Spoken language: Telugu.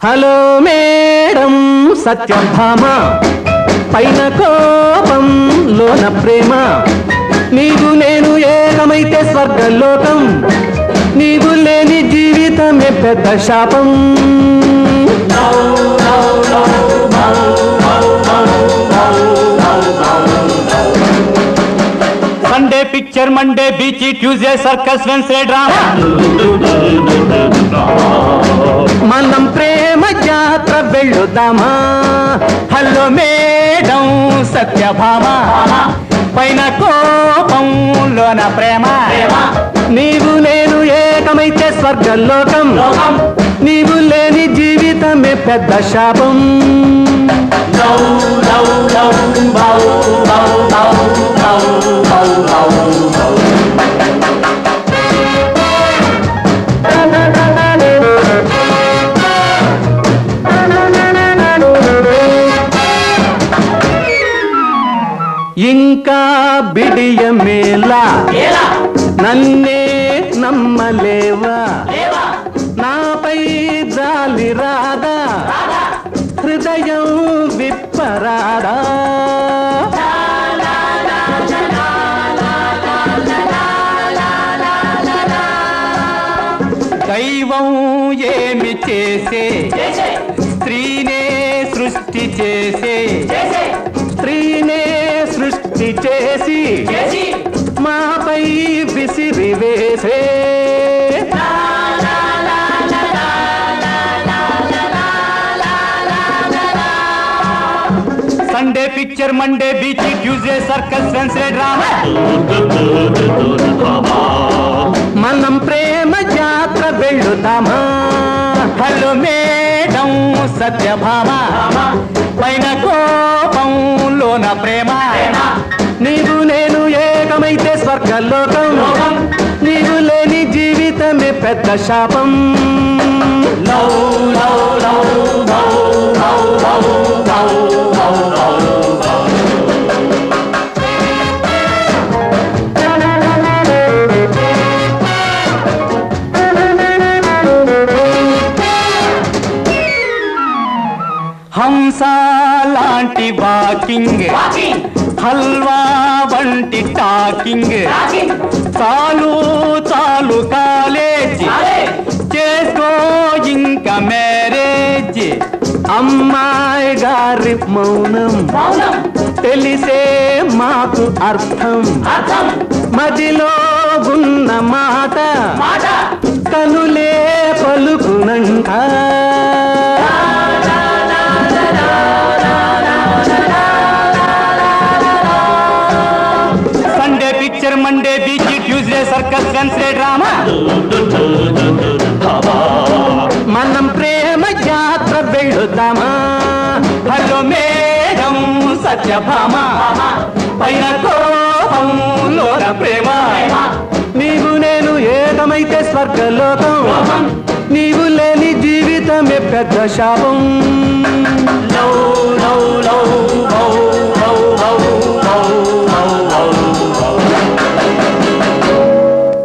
హలో మేడం సత్యభామ, పైన కోపం లోన ప్రేమ, నీవు నేను ఏకమైతే స్వర్గలోకం, నీవు లేని జీవితమే పెద్ద శాపం. Sunday picture, Monday beach, Tuesday circus, Wednesday drama, మనం ప్రేమ జాత్ర వెళ్ళుదామా. హలో మేడం సత్యభామ, పైన కోపం లోన ప్రేమ, నీవు నేను ఏకమైతే స్వర్గలోకం, నీవు లేని జీవితమే పెద్ద శాపం. ఇంకా బిడియమేలా, నన్నే నమ్మలేవా, నాపై జాలి రాదా, హృదయం విప్పరాదా. దైవం ఏమి చేసే, స్త్రీనే సృష్టి చేసే, స్త్రీనే సృష్టి చేసి మాపై విసిరి వేసే. Sunday picture, Monday beach, Tuesday circus, Wednesday drama, మనం ప్రేమ జాత్ర వెళ్ళుదామా. హలో మేడం సత్యభామ, పైన కోపం లోన ప్రేమ, నీవు నేను ఏకమైతే స్వర్గలోకం, నీవు లేని జీవితమే పెద్ద శాపం. హంస లాంటి వాకింగ్, హల్వా వంటి టాకింగ్, చాలు చాలు కాలేజ్, చేసుకో ఇంకా మ్యారేజ్. అమ్మాయి గారి మౌనం తెలిసే మాకు అర్థం, మదిలో ఉన్న మాట కనులే పలుకునంట. Sunday picture, Monday beach, Tuesday circus, Wednesday drama, మనం ప్రేమ జాత్ర వెళ్ళుదామా. హలో మేడం సత్యభామ, పైన కోపం లోన ప్రేమ, నీవు నేను ఏకమైతే స్వర్గలోకం, నీవు లేని జీవితమే పెద్ద శాపం.